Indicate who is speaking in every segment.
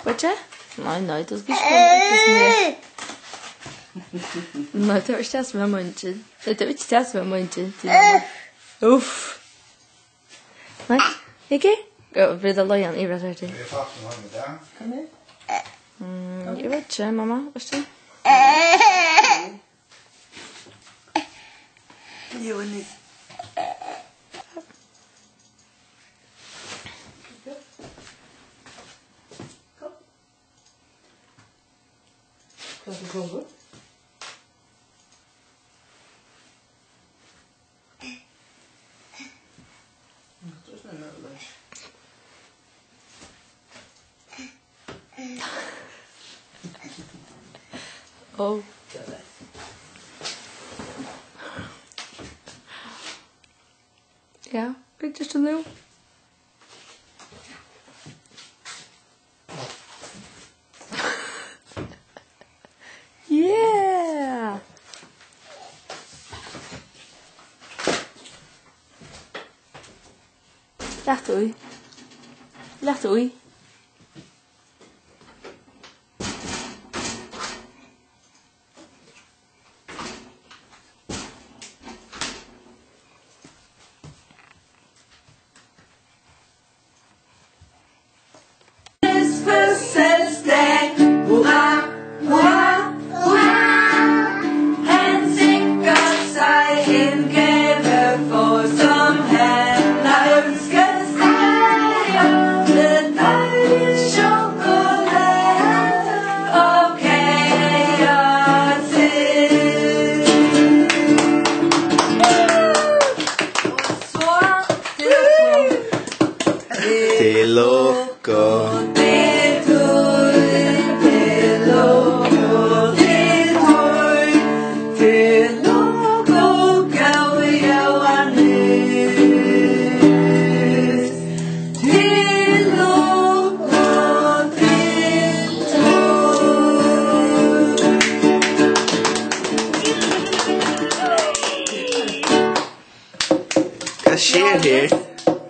Speaker 1: Hvad er det? Nej, du skal ikke nej, det var ikke det som er møntet. Det var ikke det som er møntet. Uff. Nej, ikke? Gå, blir det løgene i hvert fall. Jeg vet ikke, mamma. Hvad er det? Jóannes. Kom. Kan du komme? Oh. Ja, pictures to do. Yeah. Lagt ui. Lagt ui.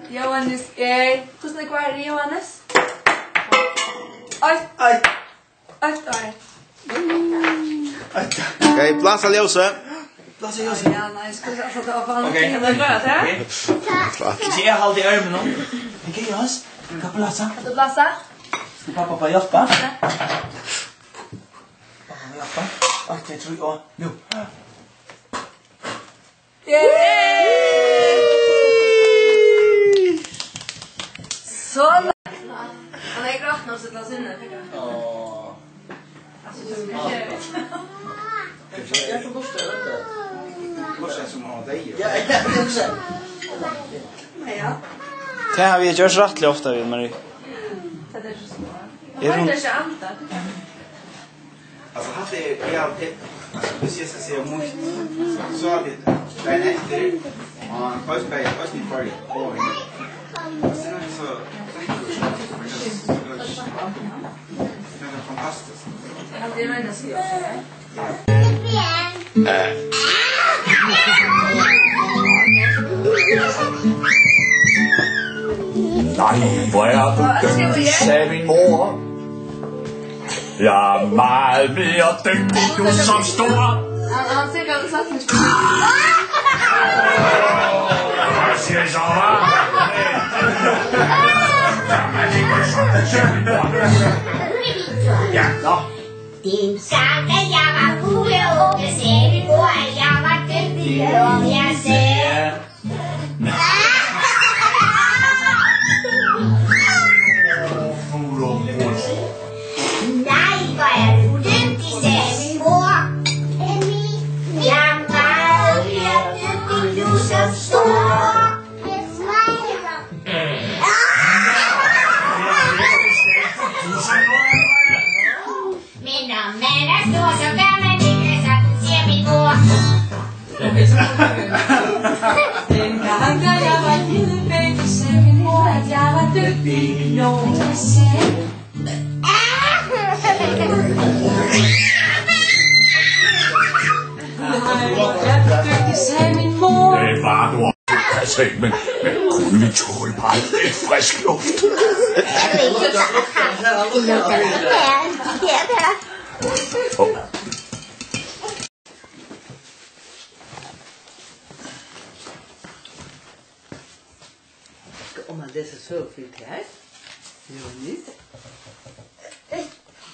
Speaker 1: Jóannes hvordan går det, Jóannes? Oj.
Speaker 2: Okej, blåsa ljuset.
Speaker 1: Blåsa ljuset. Ja, nej, ska jag få ta fram det gröt här.
Speaker 2: Okej, jag håller i armen nu. Okej, Jonas. Kan blåsa?
Speaker 1: Kan du blåsa?
Speaker 2: Ska pappa hjälpa? Pappa hjälpa. Okej, tror jag. Nu.
Speaker 1: Så han är grått nu så det är inne. Åh. Alltså du ska jag får borsta det.
Speaker 2: Borsta som har dig.
Speaker 1: Ja.
Speaker 2: Det har vi gjort rättligt ofta vid Marie.
Speaker 1: Det är så smart. Det är inte anta.
Speaker 2: Alltså hade jag alltid precis att säga mycket så att det är efter on post party på henne. Sen så det är fantastiskt.
Speaker 1: Det är väldigt skoj.
Speaker 3: Nej, hvor er du dygtig, sagde min mor. Jeg er meget mere dygtig, du som stor.
Speaker 1: Han ser godt sagt mig.
Speaker 3: Hvad siger I så, hva'? Men det er sådan, det ser min mor. Ja, nå.
Speaker 4: Dem sagde, at jeg var fugle unge, sagde min mor, at jeg var dygtig, og jeg sagde... Nej, hvor er du dygtig, sagde min mor. Jeg er meget mere dygtig, du som stor. Men når man er stor, så gør man ikke sådan, siger min mor.
Speaker 5: Dengang da jeg var lille baby, sagde min mor, at jeg var dygtig, når jeg sagde. Dygtig, sagde min mor.
Speaker 3: Det er bare du har sagt, men kunne vi tåle bare lidt frisk luft?
Speaker 5: Skal oma lese sørfritt her? Jóannes.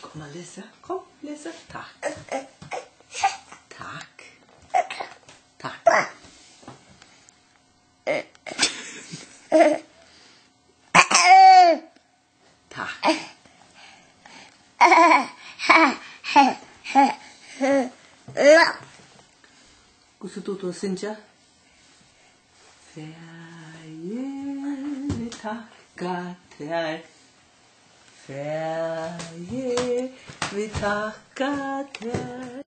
Speaker 5: Kom, oma lese. Kom, lese. Takk. Takk. Takk. Hvordan du da, Cynthia? Ferie, vi takker deg. Ferie, vi takker deg.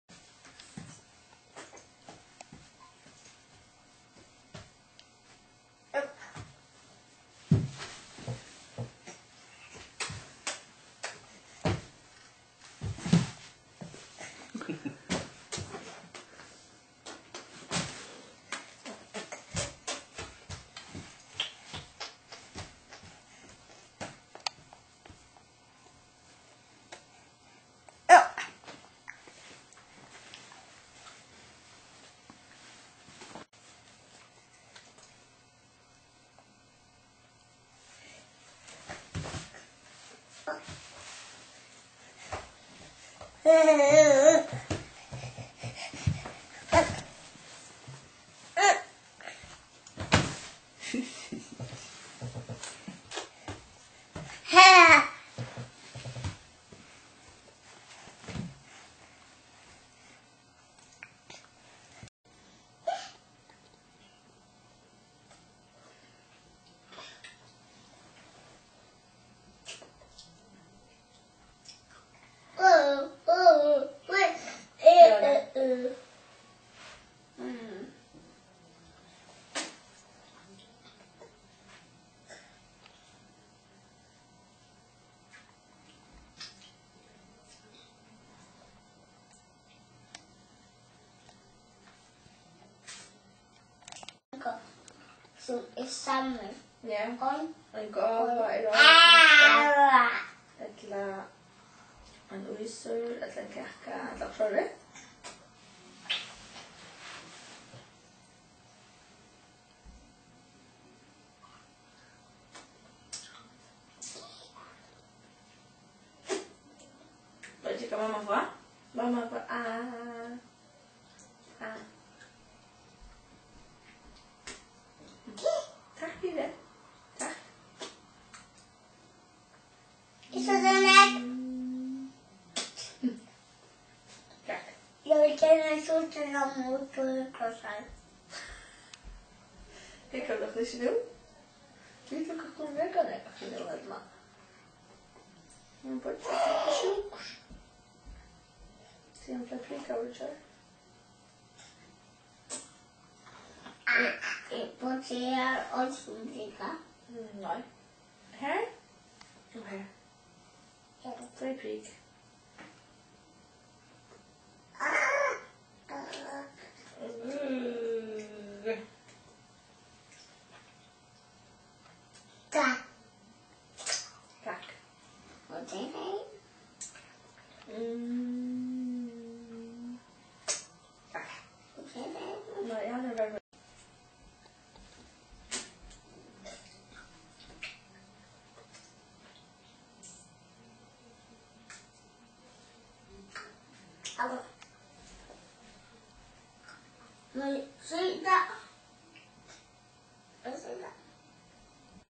Speaker 4: Som er sammen.
Speaker 1: Ja.
Speaker 4: Om.
Speaker 1: En gåva, en eller en uisur, eller en kaka, eller prøve. Vet du hva mamma får? Mamma får Takk for det. Takk.
Speaker 4: Is dat een nek?
Speaker 1: Takk.
Speaker 4: Jag vill känna solen om motorkrossen.
Speaker 1: Ik heb nog niet zo. Niet dat ik gewoon weer kan hebben. Ik vind het maar. Een potje zoek. Zie een paprika over.
Speaker 4: Ik poteer ons paprika.
Speaker 1: Nee. Her? Of her? Paprika.
Speaker 4: Tak.
Speaker 1: Tak.
Speaker 4: Wat is hij?
Speaker 1: Tak.
Speaker 4: Wat is hij?
Speaker 1: Nou ja, dan hebben we.
Speaker 4: Hallo. Maar zie je dat?